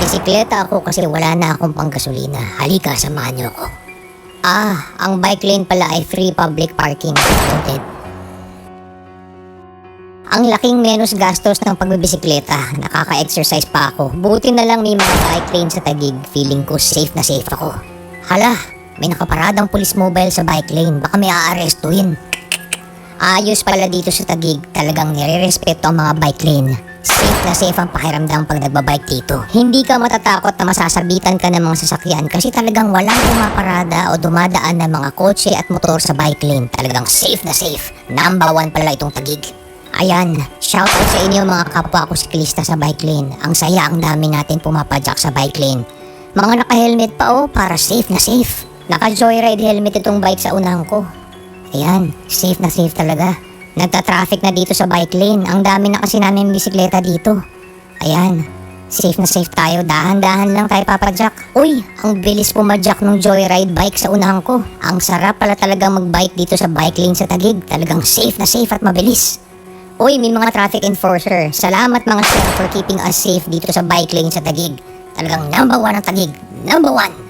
Nagbibisikleta ako kasi wala na akong panggasolina. Halika, samahan niyo ako. Ang bike lane pala ay free public parking. Noted. Ang laking menos gastos ng pagbibisikleta. Nakaka-exercise pa ako. Buti na lang may mga bike lane sa Taguig. Feeling ko safe na safe ako. Hala, may nakaparadang police mobile sa bike lane. Baka may aarestuin. Ayos pala dito sa Taguig. Talagang nire-respeto ang mga bike lane. Safe na safe ang pakiramdam pag nagbabike dito. Hindi ka matatakot na masasabitan ka ng mga sasakyan kasi talagang walang pumaparada o dumadaan ng mga kotse at motor sa bike lane. Talagang safe na safe. Number 1 pala itong Taguig. Ayan, shoutout sa inyo mga kapwa ko siklista sa bike lane. Ang saya, ang dami natin pumapadyak sa bike lane. Mga naka-helmet pa para safe na safe. Naka-joyride helmet itong bike sa unahan ko. Ayan, safe na safe talaga. Nagta-traffic na dito sa bike lane. Ang dami na kasi namin bisikleta dito. Ayan, safe na safe tayo. Dahan-dahan lang tayo papadyak. Uy, ang bilis pumadyak ng joyride bike sa unahan ko. Ang sarap pala talagang magbike dito sa bike lane sa Taguig. Talagang safe na safe at mabilis. Uy, may mga traffic enforcer. Salamat mga sir for keeping us safe dito sa bike lane sa Taguig. Talagang number 1 ang Taguig. Number 1.